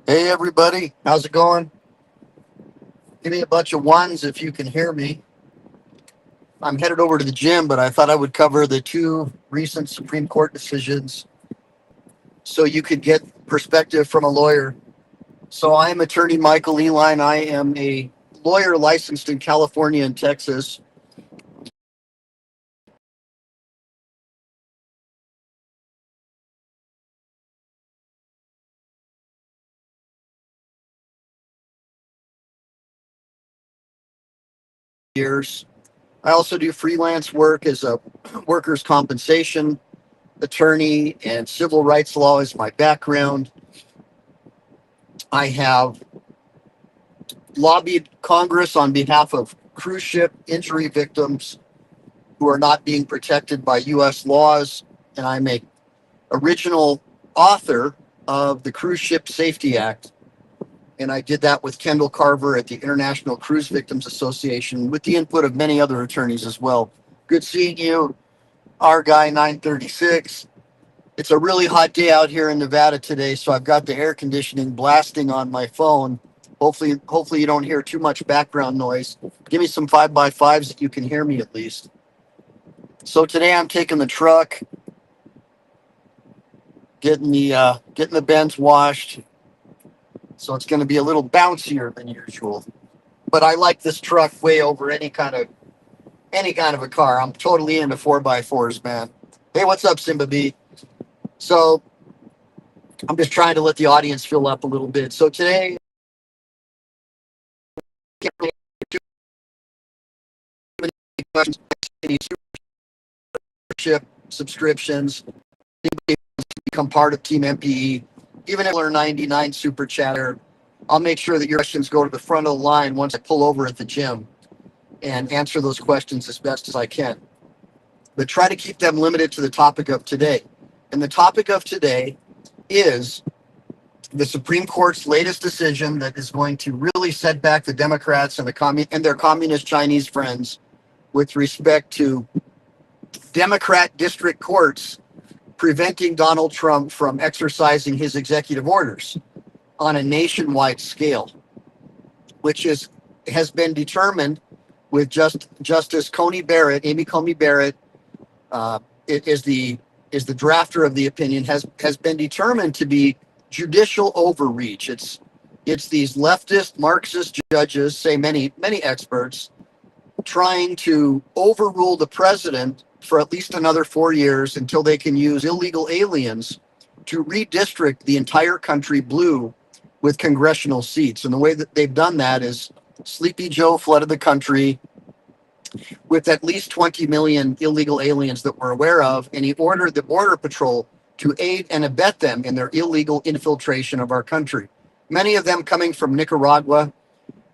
Hey everybody, how's it going? Give me a bunch of ones if you can hear me. I'm headed over to the gym, but I thought I would cover the two recent Supreme Court decisions so you could get perspective from a lawyer. So I am attorney Michael Ehline. I am a lawyer licensed in California and Texas. Years. I also do freelance work as a workers' compensation attorney, and civil rights law is my background. I have lobbied Congress on behalf of cruise ship injury victims who are not being protected by U.S. laws, and I'm a original author of the Cruise Ship Safety Act, and I did that with Kendall Carver at the International Cruise Victims Association with the input of many other attorneys as well. Good seeing you, our guy 936. It's a really hot day out here in Nevada today, so I've got the air conditioning blasting on my phone. Hopefully you don't hear too much background noise. Give me some 5x5s that you can hear me at least. So today I'm taking the truck, getting the Benz washed. So it's going to be a little bouncier than usual. But I like this truck way over any kind of a car. I'm totally into 4x4s, man. Hey, what's up, Simba B? So I'm just trying to let the audience fill up a little bit. So today, can't really answer too many questions. Any supership subscriptions, anybody wants to become part of Team MPE, even if they're 99 super chatter, I'll make sure that your questions go to the front of the line once I pull over at the gym and answer those questions as best as I can. But try to keep them limited to the topic of today. And the topic of today is the Supreme Court's latest decision that is going to really set back the Democrats and their communist Chinese friends with respect to Democrat district courts preventing Donald Trump from exercising his executive orders on a nationwide scale, which has been determined with Justice Amy Coney Barrett, is the drafter of the opinion, has been determined to be judicial overreach. It's these leftist Marxist judges, say many experts, trying to overrule the president for at least another 4 years until they can use illegal aliens to redistrict the entire country blue with congressional seats. And the way that they've done that is Sleepy Joe flooded the country with at least 20 million illegal aliens that we're aware of, and he ordered the Border Patrol to aid and abet them in their illegal infiltration of our country. Many of them coming from Nicaragua.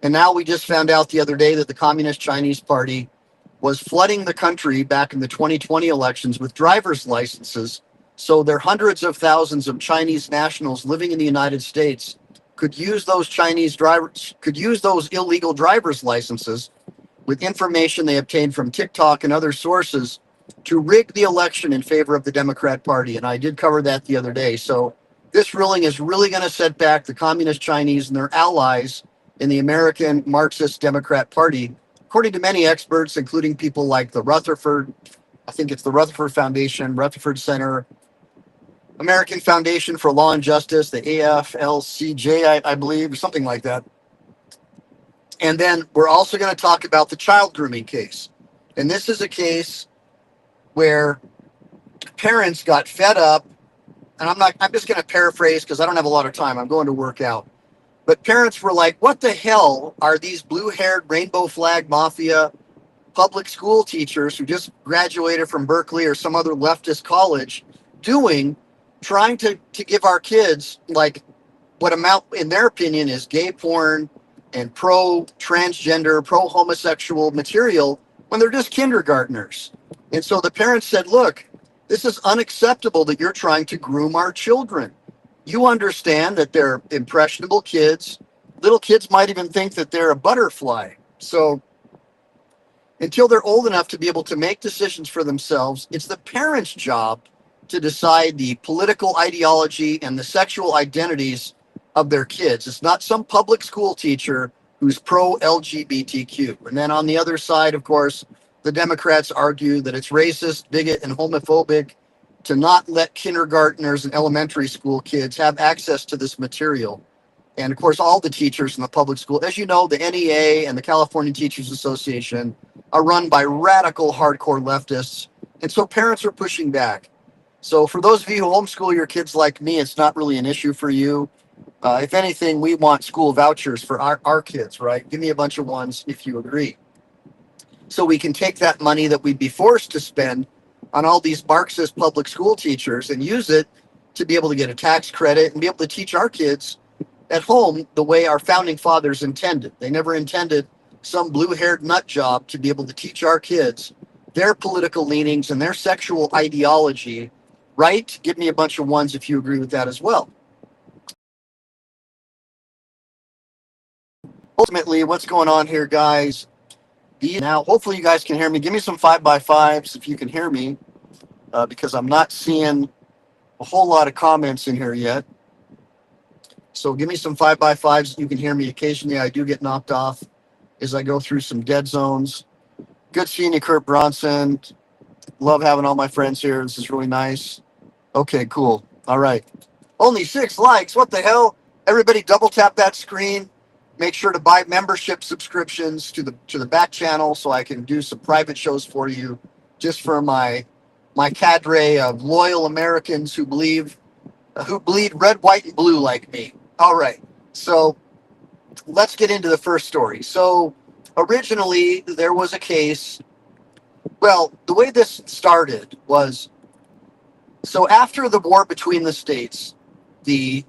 And now we just found out the other day that the Communist Chinese Party was flooding the country back in the 2020 elections with driver's licenses. So there are hundreds of thousands of Chinese nationals living in the United States could use those illegal driver's licenses with information they obtained from TikTok and other sources to rig the election in favor of the Democrat Party. And I did cover that the other day. So this ruling is really going to set back the Communist Chinese and their allies in the American Marxist Democrat Party, according to many experts, including people like the Rutherford, I think it's the Rutherford Foundation, Rutherford Center, American Foundation for Law and Justice, the AFLCJ, I believe, or something like that. And then we're also going to talk about the child grooming case. And this is a case where parents got fed up, and I'm just going to paraphrase because I don't have a lot of time. I'm going to work out. But parents were like, what the hell are these blue-haired rainbow flag mafia public school teachers who just graduated from Berkeley or some other leftist college doing, trying to give our kids like what amount, in their opinion, is gay porn and pro-transgender, pro-homosexual material when they're just kindergartners. And so the parents said, look, this is unacceptable that you're trying to groom our children. You understand that they're impressionable kids. Little kids might even think that they're a butterfly. So until they're old enough to be able to make decisions for themselves, it's the parents' job to decide the political ideology and the sexual identities of their kids. It's not some public school teacher who's pro-LGBTQ. And then on the other side, of course, the Democrats argue that it's racist, bigot, and homophobic to not let kindergartners and elementary school kids have access to this material. And of course, all the teachers in the public school, as you know, the NEA and the California Teachers Association are run by radical, hardcore leftists. And so parents are pushing back. So for those of you who homeschool your kids like me, it's not really an issue for you. If anything, we want school vouchers for our kids, right? Give me a bunch of ones if you agree. So we can take that money that we'd be forced to spend on all these Marxist public school teachers and use it to be able to get a tax credit and be able to teach our kids at home the way our founding fathers intended. They never intended some blue-haired nut job to be able to teach our kids their political leanings and their sexual ideology, right? Give me a bunch of ones if you agree with that as well. Ultimately, what's going on here, guys? Now, hopefully you guys can hear me. Give me some 5x5s if you can hear me, because I'm not seeing a whole lot of comments in here yet. So give me some 5x5s. You can hear me. Occasionally, I do get knocked off as I go through some dead zones. Good seeing you, Kurt Bronson. Love having all my friends here. This is really nice. Okay, cool. All right. Only 6 likes. What the hell? Everybody double tap that screen. Make sure to buy membership subscriptions to the back channel so I can do some private shows for you, just for my cadre of loyal Americans who bleed red, white, and blue like me. All right. So let's get into the first story. So originally there was a case. Well, the way this started was, so after the war between the states, the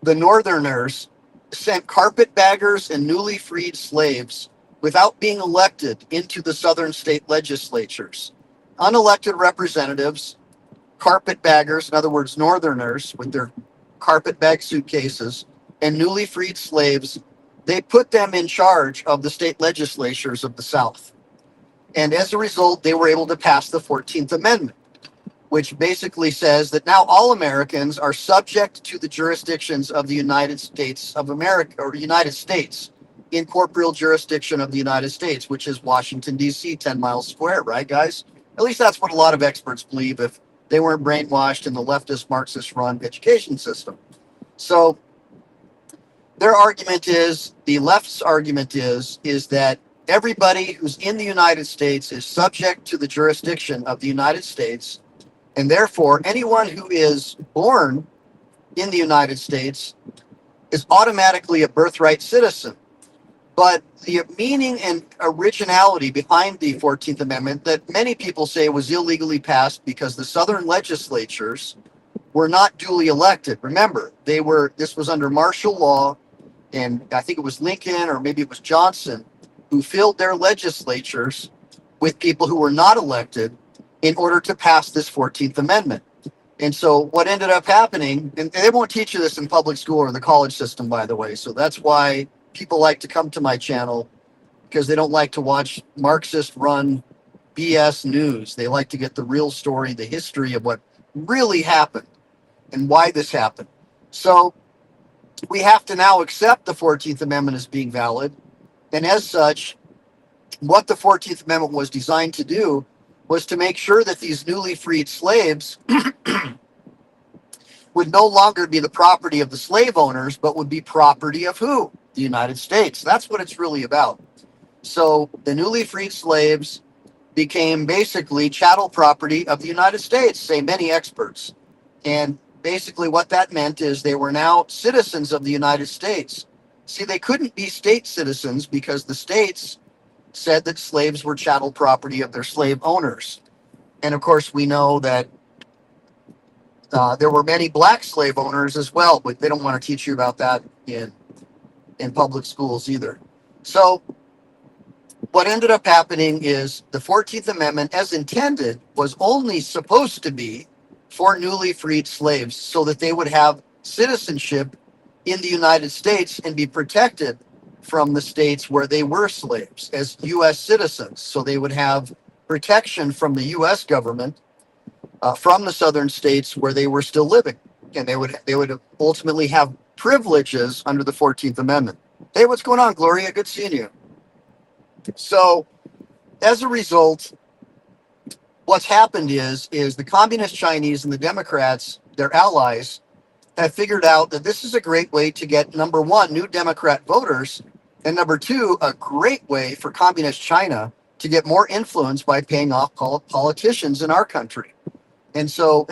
Northerners sent carpetbaggers and newly freed slaves without being elected into the Southern state legislatures. Unelected representatives, carpetbaggers, in other words, Northerners with their carpetbag suitcases, and newly freed slaves, they put them in charge of the state legislatures of the South. And as a result, they were able to pass the 14th Amendment, which basically says that now all Americans are subject to the jurisdictions of the United States of America, or United States, incorporeal jurisdiction of the United States, which is Washington, D.C., 10 miles square, right, guys? At least that's what a lot of experts believe if they weren't brainwashed in the leftist, Marxist-run education system. So their argument is, the left's argument is that everybody who's in the United States is subject to the jurisdiction of the United States, and therefore anyone who is born in the United States is automatically a birthright citizen. But the meaning and originality behind the 14th Amendment that many people say was illegally passed because the Southern legislatures were not duly elected. Remember, this was under martial law, and I think it was Lincoln or maybe it was Johnson who filled their legislatures with people who were not elected in order to pass this 14th Amendment. And so what ended up happening, and they won't teach you this in public school or the college system, by the way, so that's why people like to come to my channel, because they don't like to watch Marxist-run BS news. They like to get the real story, the history of what really happened and why this happened. So we have to now accept the 14th Amendment as being valid. And as such, what the 14th Amendment was designed to do was to make sure that these newly freed slaves would no longer be the property of the slave owners, but would be property of who? The United States. That's what it's really about. So the newly freed slaves became basically chattel property of the United States, say many experts. And basically what that meant is they were now citizens of the United States. See, they couldn't be state citizens because the states said that slaves were chattel property of their slave owners. And of course, we know that there were many black slave owners as well, but they don't want to teach you about that in public schools either. So what ended up happening is the 14th Amendment, as intended, was only supposed to be for newly freed slaves so that they would have citizenship in the United States and be protected from the states where they were slaves as U.S. citizens. So they would have protection from the U.S. government from the southern states where they were still living. And they would ultimately have privileges under the 14th Amendment. Hey, what's going on, Gloria? Good seeing you. So, as a result, what's happened is the communist Chinese and the Democrats, their allies, have figured out that this is a great way to get, number one, new Democrat voters, and number two, a great way for communist China to get more influence by paying off politicians in our country. And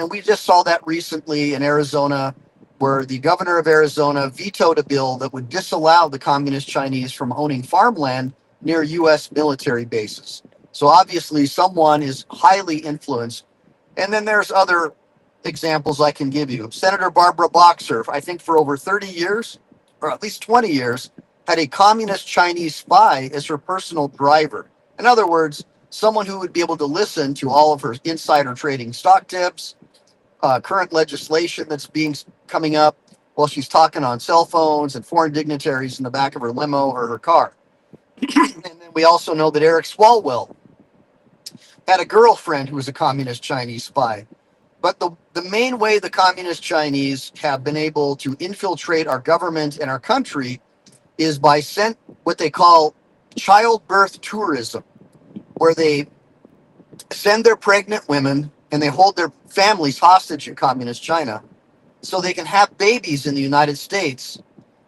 we just saw that recently in Arizona, where the governor of Arizona vetoed a bill that would disallow the communist Chinese from owning farmland near U.S. military bases. So obviously someone is highly influenced. And then there's other examples I can give you. Senator Barbara Boxer, I think for over 30 years, or at least 20 years, had a communist Chinese spy as her personal driver. In other words, someone who would be able to listen to all of her insider trading stock tips, current legislation that's coming up while she's talking on cell phones, and foreign dignitaries in the back of her limo or her car. And then we also know that Eric Swalwell had a girlfriend who was a communist Chinese spy. But the main way the communist Chinese have been able to infiltrate our government and our country is by what they call childbirth tourism, where they send their pregnant women and they hold their families hostage in communist China so they can have babies in the United States,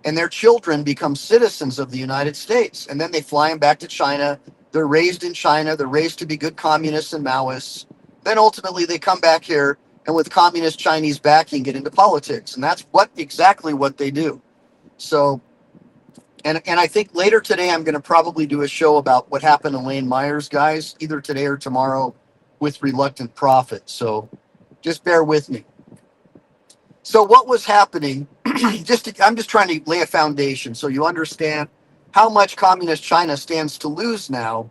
and their children become citizens of the United States. And then they fly them back to China. They're raised in China. They're raised to be good communists and Maoists. Then ultimately they come back here and with communist Chinese backing get into politics. And that's exactly what they do. So, and I think later today I'm going to probably do a show about what happened to Lane Myers, guys, either today or tomorrow with Reluctant Prophet. So just bear with me. So what was happening, I'm just trying to lay a foundation so you understand how much communist China stands to lose now,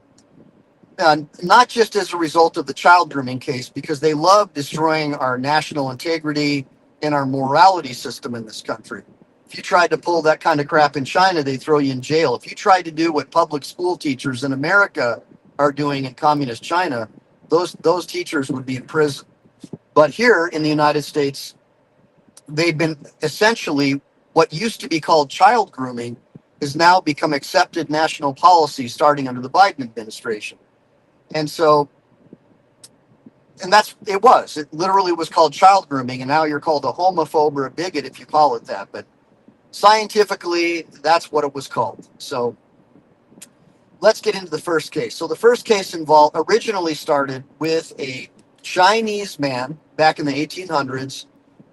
not just as a result of the child grooming case, because they love destroying our national integrity and our morality system in this country. If you tried to pull that kind of crap in China, they throw you in jail. If you tried to do what public school teachers in America are doing in communist China, those teachers would be in prison. But here in the United States, they've been essentially what used to be called child grooming has now become accepted national policy starting under the Biden administration. And it literally was called child grooming, and now you're called a homophobe or a bigot if you call it that. But scientifically, that's what it was called. So let's get into the first case. So the first case originally started with a Chinese man back in the 1800s,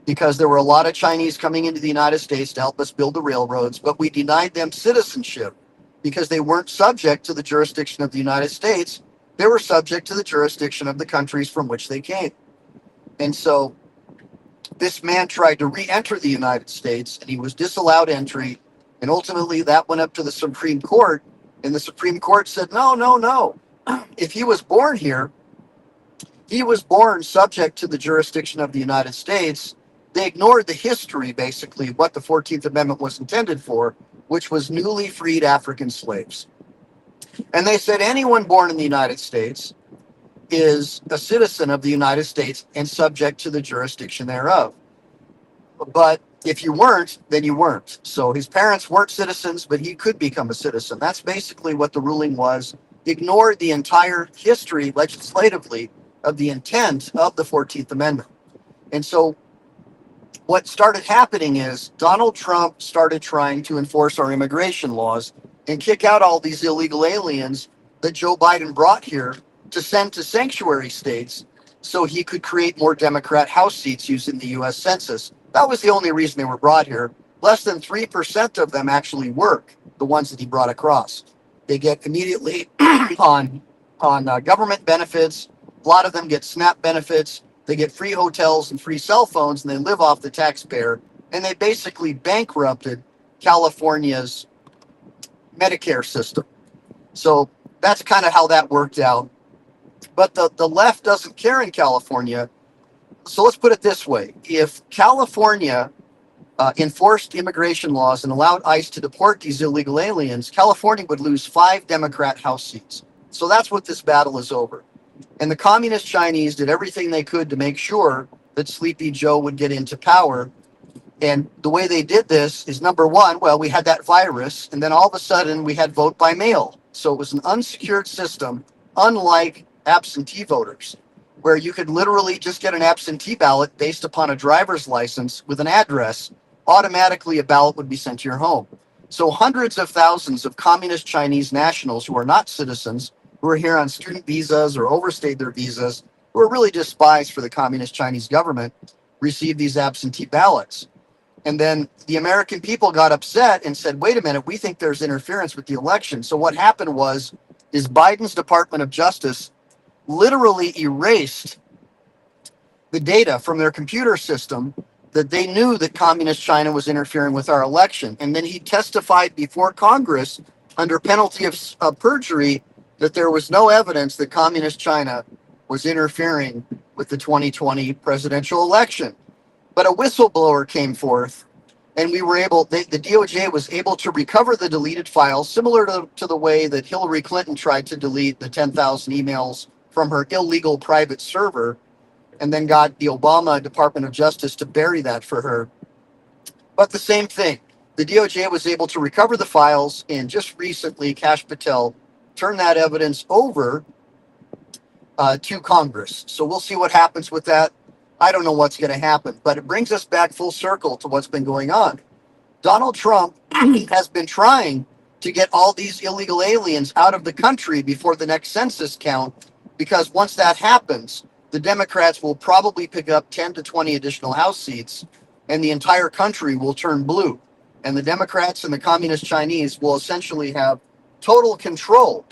because there were a lot of Chinese coming into the United States to help us build the railroads, but we denied them citizenship because they weren't subject to the jurisdiction of the United States. They were subject to the jurisdiction of the countries from which they came. And so this man tried to re-enter the United States, and he was disallowed entry, and ultimately that went up to the Supreme Court, and the Supreme Court said, no. If he was born here, he was born subject to the jurisdiction of the United States. They ignored the history, basically, what the 14th Amendment was intended for, which was newly freed African slaves. And they said anyone born in the United States is a citizen of the United States and subject to the jurisdiction thereof. But if you weren't, then you weren't. So his parents weren't citizens, but he could become a citizen. That's basically what the ruling was. Ignored the entire history legislatively of the intent of the 14th Amendment. And so what started happening is Donald Trump started trying to enforce our immigration laws and kick out all these illegal aliens that Joe Biden brought here to send to sanctuary states so he could create more Democrat House seats using the U.S. Census. That was the only reason they were brought here. Less than 3% of them actually work, the ones that he brought across. They get immediately on government benefits. A lot of them get SNAP benefits. They get free hotels and free cell phones, and they live off the taxpayer. And they basically bankrupted California's Medicare system. So that's kind of how that worked out. But the left doesn't care in California. So let's put it this way. If California enforced immigration laws and allowed ICE to deport these illegal aliens, California would lose 5 Democrat House seats. So that's what this battle is over. And the communist Chinese did everything they could to make sure that Sleepy Joe would get into power. And the way they did this is, number one, well, we had that virus, and then all of a sudden we had vote by mail. So it was an unsecured system, unlike absentee voters, where you could literally just get an absentee ballot based upon a driver's license with an address. Automatically, a ballot would be sent to your home. So hundreds of thousands of communist Chinese nationals who are not citizens, who are here on student visas or overstayed their visas, who are really just spies for the communist Chinese government, received these absentee ballots. And then the American people got upset and said, wait a minute, we think there's interference with the election. So what happened is Biden's Department of Justice literally erased the data from their computer system that they knew that communist China was interfering with our election. And then he testified before Congress under penalty of perjury that there was no evidence that communist China was interfering with the 2020 presidential election. But a whistleblower came forth, and the DOJ was able to recover the deleted files, similar to the way that Hillary Clinton tried to delete the 10,000 emails from her illegal private server, and then got the Obama Department of Justice to bury that for her. But the same thing. The DOJ was able to recover the files, and just recently, Kash Patel turned that evidence over to Congress. So we'll see what happens with that. I don't know what's going to happen, but it brings us back full circle to what's been going on. Donald Trump has been trying to get all these illegal aliens out of the country before the next census count, because once that happens, the Democrats will probably pick up 10 to 20 additional House seats, and the entire country will turn blue. And the Democrats and the Communist Chinese will essentially have total control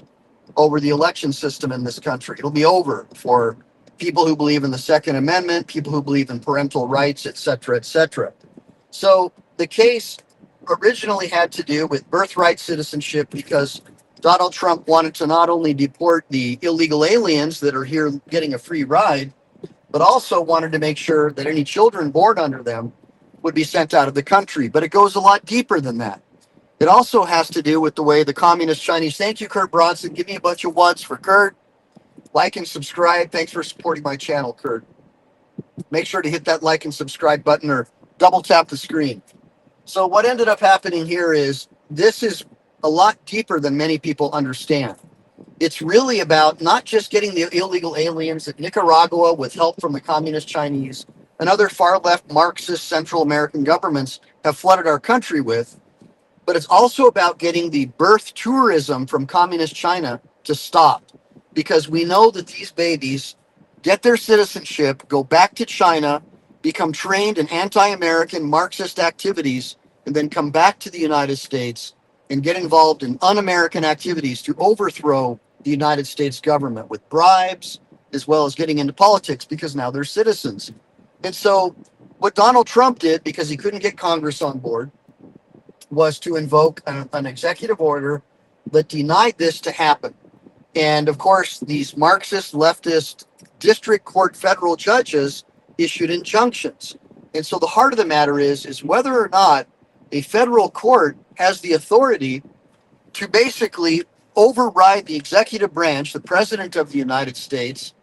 over the election system in this country. It'll be over for people who believe in the Second Amendment, people who believe in parental rights, et cetera, et cetera. So the case originally had to do with birthright citizenship, because Donald Trump wanted to not only deport the illegal aliens that are here getting a free ride, but also wanted to make sure that any children born under them would be sent out of the country. But it goes a lot deeper than that. It also has to do with the way the communist Chinese, thank you, Kurt Bronson, give me a bunch of ones for Kurt. Like and subscribe. Thanks for supporting my channel, Kurt. Make sure to hit that like and subscribe button, or double tap the screen. So what ended up happening here is, this is a lot deeper than many people understand. It's really about not just getting the illegal aliens that Nicaragua, with help from the communist Chinese and other far-left Marxist Central American governments, have flooded our country with, but it's also about getting the birth tourism from communist China to stop. Because we know that these babies get their citizenship, go back to China, become trained in anti-American Marxist activities, and then come back to the United States and get involved in un-American activities to overthrow the United States government with bribes, as well as getting into politics, because now they're citizens. And so what Donald Trump did, because he couldn't get Congress on board, was to invoke an executive order that denied this to happen. And of course, these Marxist, leftist, district court federal judges issued injunctions. And so the heart of the matter is whether or not a federal court has the authority to basically override the executive branch, the president of the United States,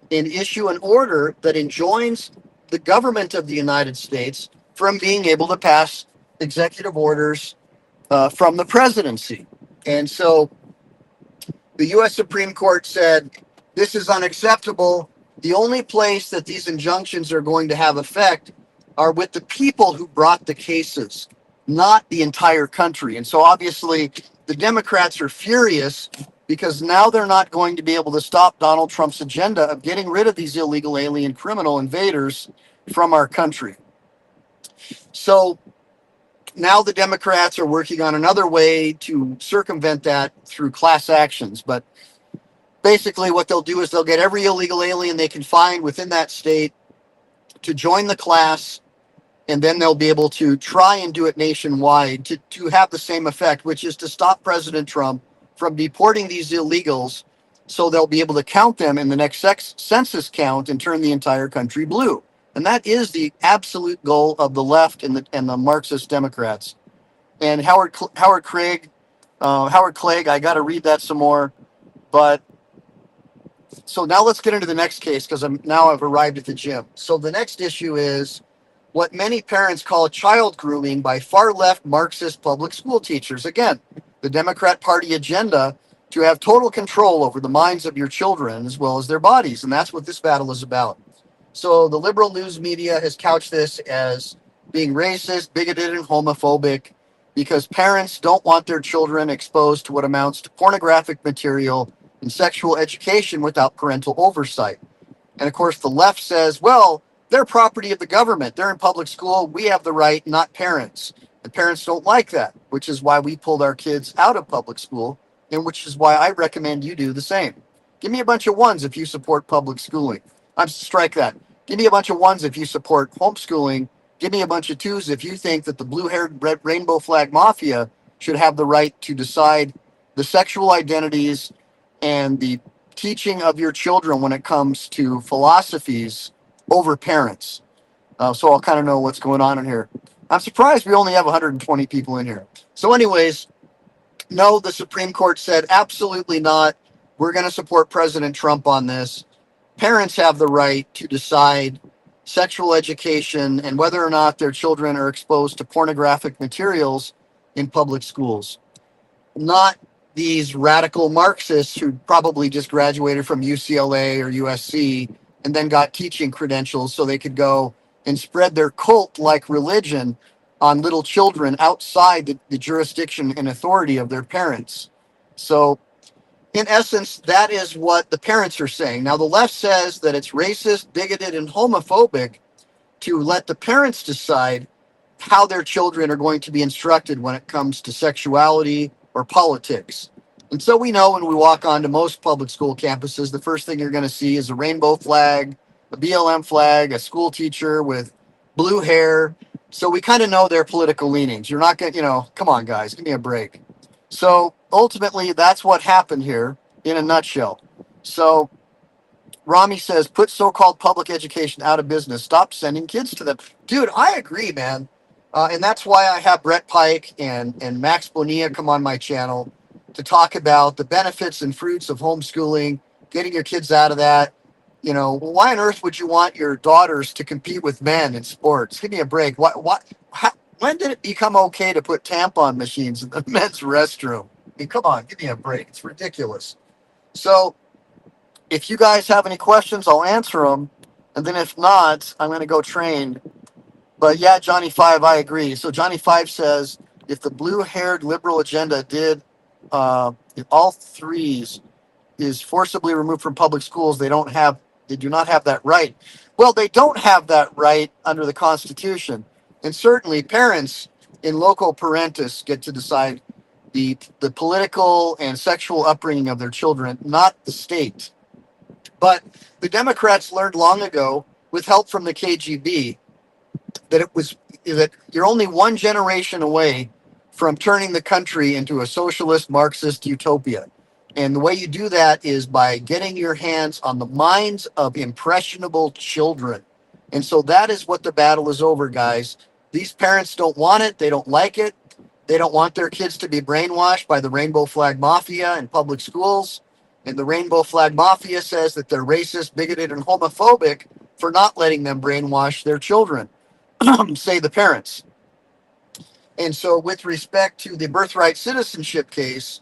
and issue an order that enjoins the government of the United States from being able to pass executive orders from the presidency. And so the U.S. Supreme Court said, this is unacceptable. The only place that these injunctions are going to have effect are with the people who brought the cases, not the entire country. And so obviously the Democrats are furious, because now they're not going to be able to stop Donald Trump's agenda of getting rid of these illegal alien criminal invaders from our country. So now the Democrats are working on another way to circumvent that through class actions. But basically what they'll do is they'll get every illegal alien they can find within that state to join the class, and then they'll be able to try and do it nationwide to have the same effect, which is to stop President Trump from deporting these illegals, so they'll be able to count them in the next census count and turn the entire country blue. And that is the absolute goal of the left and the Marxist Democrats. And Howard Craig, I got to read that some more. But so now let's get into the next case, because I've arrived at the gym. So the next issue is what many parents call child grooming by far-left Marxist public school teachers. Again, the Democrat Party agenda to have total control over the minds of your children as well as their bodies. And that's what this battle is about. So the liberal news media has couched this as being racist, bigoted, and homophobic because parents don't want their children exposed to what amounts to pornographic material and sexual education without parental oversight. And of course, the left says, well, they're property of the government. They're in public school. We have the right, not parents. And parents don't like that, which is why we pulled our kids out of public school, and which is why I recommend you do the same. Give me a bunch of ones if you support public schooling. Strike that. Give me a bunch of ones if you support homeschooling. Give me a bunch of twos if you think that the blue-haired rainbow flag mafia should have the right to decide the sexual identities and the teaching of your children when it comes to philosophies over parents. So I'll kind of know what's going on in here. I'm surprised we only have 120 people in here. So anyways, no, the Supreme Court said absolutely not. We're going to support President Trump on this. Parents have the right to decide sexual education and whether or not their children are exposed to pornographic materials in public schools. Not these radical Marxists who probably just graduated from UCLA or USC and then got teaching credentials so they could go and spread their cult-like religion on little children outside the jurisdiction and authority of their parents. So, in essence, that is what the parents are saying. Now, the left says that it's racist, bigoted, and homophobic to let the parents decide how their children are going to be instructed when it comes to sexuality or politics. And so we know when we walk onto most public school campuses, the first thing you're going to see is a rainbow flag, a BLM flag, a school teacher with blue hair. So we kind of know their political leanings. You're not going to, come on, guys, give me a break. So ultimately, that's what happened here in a nutshell. So Rami says, put so-called public education out of business. Stop sending kids to them. Dude, I agree, man. And that's why I have Brett Pike and Max Bonilla come on my channel to talk about the benefits and fruits of homeschooling, getting your kids out of that. Why on earth would you want your daughters to compete with men in sports? Give me a break. When did it become okay to put tampon machines in the men's restroom? I mean, come on, give me a break. It's ridiculous. So if you guys have any questions, I'll answer them. And then if not, I'm going to go train. But yeah, Johnny 5, I agree. So Johnny 5 says, if the blue-haired liberal agenda did, if all threes is forcibly removed from public schools, they do not have that right. Well, they don't have that right under the Constitution. And certainly parents in loco parentis get to decide the political and sexual upbringing of their children, not the state. But the Democrats learned long ago, with help from the KGB, that you're only one generation away from turning the country into a socialist Marxist utopia. And the way you do that is by getting your hands on the minds of impressionable children. And so that is what the battle is over, guys. These parents don't want it. They don't like it. They don't want their kids to be brainwashed by the Rainbow Flag Mafia in public schools. And the Rainbow Flag Mafia says that they're racist, bigoted, and homophobic for not letting them brainwash their children, say the parents. And so with respect to the Birthright Citizenship case,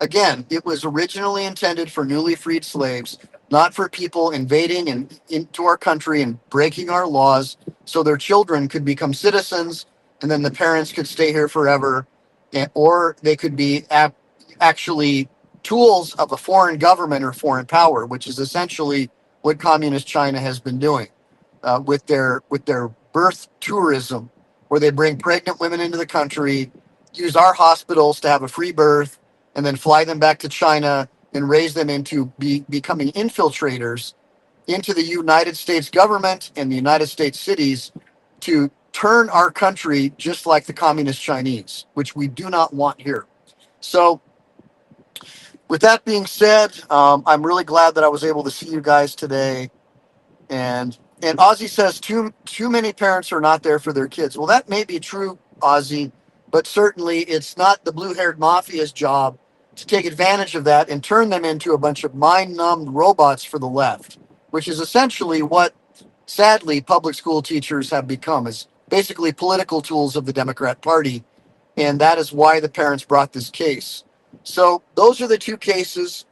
again, it was originally intended for newly freed slaves, not for people invading into our country and breaking our laws so their children could become citizens and then the parents could stay here forever, or they could be actually tools of a foreign government or foreign power, which is essentially what communist China has been doing with their birth tourism, where they bring pregnant women into the country, use our hospitals to have a free birth, and then fly them back to China and raise them into becoming infiltrators into the United States government and the United States cities to turn our country just like the communist Chinese, which we do not want here. So with that being said, I'm really glad that I was able to see you guys today. And Ozzy says too many parents are not there for their kids. Well, that may be true, Ozzy, but certainly it's not the blue-haired mafia's job to take advantage of that and turn them into a bunch of mind-numbed robots for the left, which is essentially what sadly public school teachers have become, as basically political tools of the Democrat Party. And that is why the parents brought this case. So those are the two cases.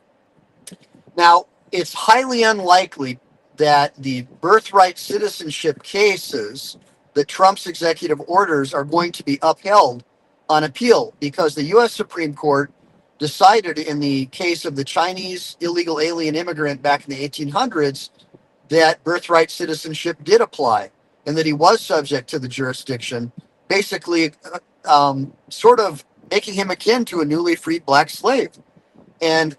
Now, it's highly unlikely that the birthright citizenship cases, that Trump's executive orders, are going to be upheld on appeal, because the U.S. Supreme Court decided in the case of the Chinese illegal alien immigrant back in the 1800s that birthright citizenship did apply and that he was subject to the jurisdiction, basically sort of making him akin to a newly freed black slave. And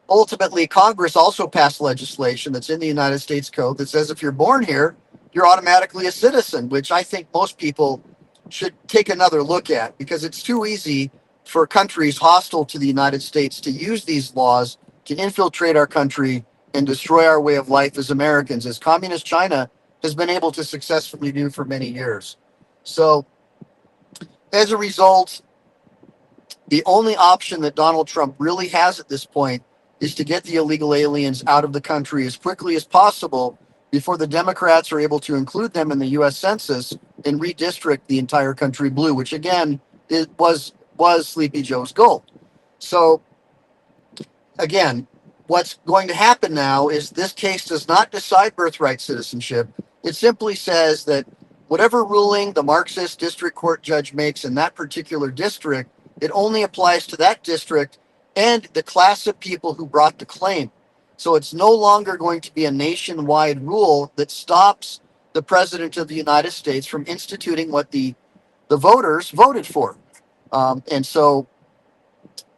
ultimately, Congress also passed legislation that's in the United States Code that says if you're born here, you're automatically a citizen, which I think most people should take another look at, because it's too easy for countries hostile to the United States to use these laws to infiltrate our country and destroy our way of life as Americans, as communist China has been able to successfully do for many years. So as a result, the only option that Donald Trump really has at this point is to get the illegal aliens out of the country as quickly as possible before the Democrats are able to include them in the U.S. Census and redistrict the entire country blue, which again was Sleepy Joe's goal. So again, what's going to happen now is this case does not decide birthright citizenship. It simply says that whatever ruling the Marxist district court judge makes in that particular district, it only applies to that district and the class of people who brought the claim. So it's no longer going to be a nationwide rule that stops the president of the United States from instituting what the voters voted for. And so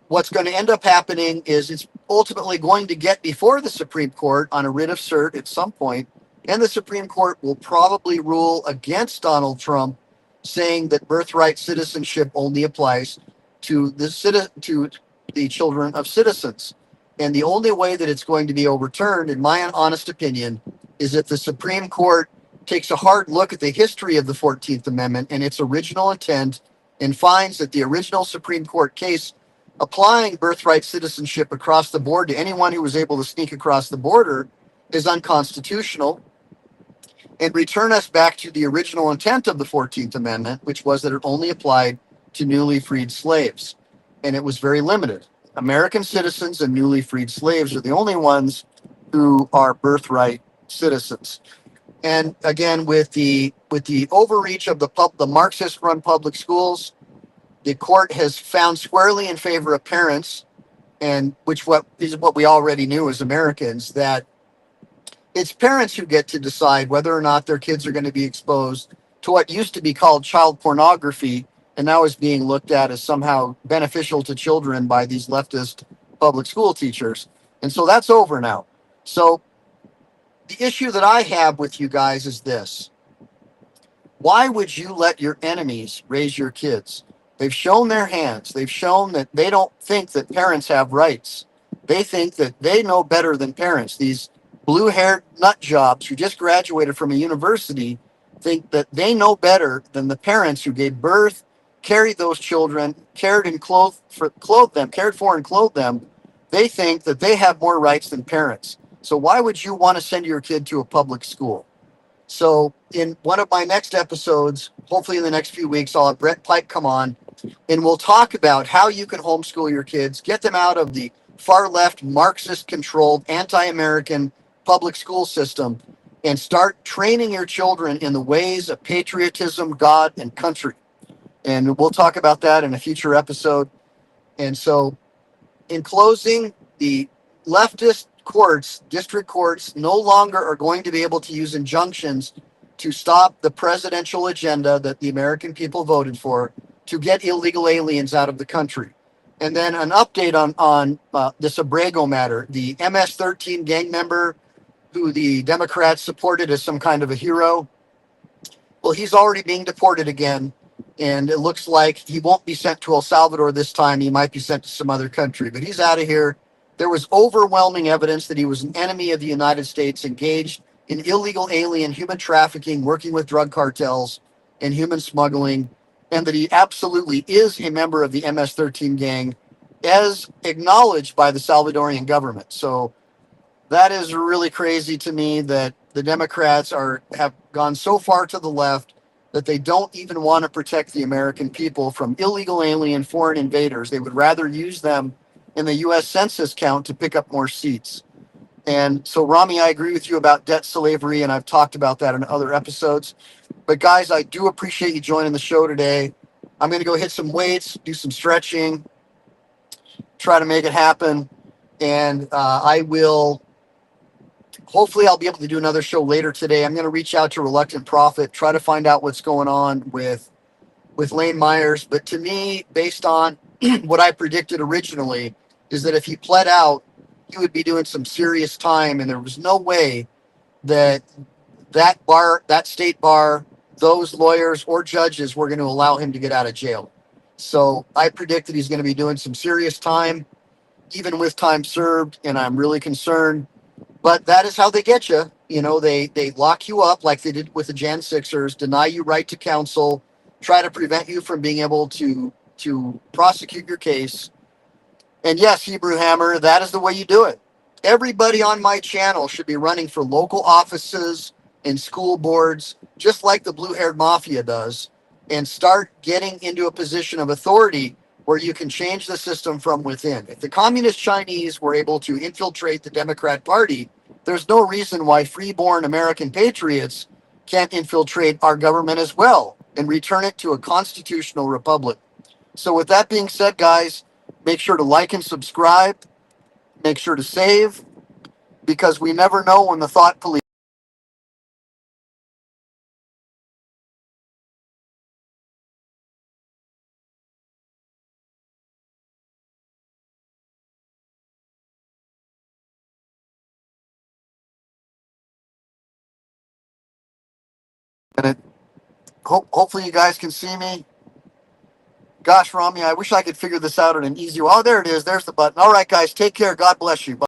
what's going to end up happening is it's ultimately going to get before the Supreme Court on a writ of cert at some point, and the Supreme Court will probably rule against Donald Trump, saying that birthright citizenship only applies to the children of citizens. And the only way that it's going to be overturned, in my honest opinion, is if the Supreme Court takes a hard look at the history of the 14th Amendment and its original intent and finds that the original Supreme Court case applying birthright citizenship across the board to anyone who was able to sneak across the border is unconstitutional, and return us back to the original intent of the 14th Amendment, which was that it only applied to newly freed slaves. And it was very limited. American citizens and newly freed slaves are the only ones who are birthright citizens. And again, with the overreach of the Marxist-run public schools, the court has found squarely in favor of parents, and what we already knew as Americans, that it's parents who get to decide whether or not their kids are going to be exposed to what used to be called child pornography and now is being looked at as somehow beneficial to children by these leftist public school teachers. And so that's over now. So the issue that I have with you guys is this. Why would you let your enemies raise your kids? They've shown their hands. They've shown that they don't think that parents have rights. They think that they know better than parents. These blue-haired nut jobs who just graduated from a university think that they know better than the parents who gave birth, carried those children, cared for and clothed them. They think that they have more rights than parents. So why would you want to send your kid to a public school? So in one of my next episodes, hopefully in the next few weeks, I'll have Brett Pike come on, and we'll talk about how you can homeschool your kids, get them out of the far left, Marxist-controlled, anti-American public school system, and start training your children in the ways of patriotism, God, and country. And we'll talk about that in a future episode. And so in closing, the leftist courts, district courts, no longer are going to be able to use injunctions to stop the presidential agenda that the American people voted for to get illegal aliens out of the country. And then an update on this Abrego matter, the MS-13 gang member who the Democrats supported as some kind of a hero. Well, he's already being deported again, and it looks like he won't be sent to El Salvador this time. He might be sent to some other country, but he's out of here. There was overwhelming evidence that he was an enemy of the United States, engaged in illegal alien human trafficking, working with drug cartels and human smuggling, and that he absolutely is a member of the MS-13 gang, as acknowledged by the Salvadorian government. So That is really crazy to me that the Democrats have gone so far to the left that they don't even want to protect the American people from illegal alien foreign invaders. They would rather use them in the U.S. Census count to pick up more seats. And so, Rami, I agree with you about debt slavery, and I've talked about that in other episodes. But, guys, I do appreciate you joining the show today. I'm going to go hit some weights, do some stretching, try to make it happen. And I will hopefully I'll be able to do another show later today. I'm going to reach out to Reluctant Prophet, try to find out what's going on with Lane Myers. But to me, based on what I predicted originally, is that if he pled out, he would be doing some serious time, and there was no way that that state bar, those lawyers or judges were going to allow him to get out of jail. So I predicted he's going to be doing some serious time, even with time served, and I'm really concerned. But that is how they get you. You know, they lock you up like they did with the Jan Sixers, deny you right to counsel, try to prevent you from being able to prosecute your case. And yes, Hebrew Hammer, that is the way you do it. Everybody on my channel should be running for local offices and school boards, just like the blue haired mafia does, and start getting into a position of authority where you can change the system from within. If the communist Chinese were able to infiltrate the Democrat Party, there's no reason why freeborn American patriots can't infiltrate our government as well and return it to a constitutional republic. So, with that being said, guys, make sure to like and subscribe. Make sure to save, because we never know when the thought police in it. Hopefully, you guys can see me. Gosh, Rami, I wish I could figure this out in an easy way. Oh, there it is. There's the button. All right, guys, take care. God bless you. Bye.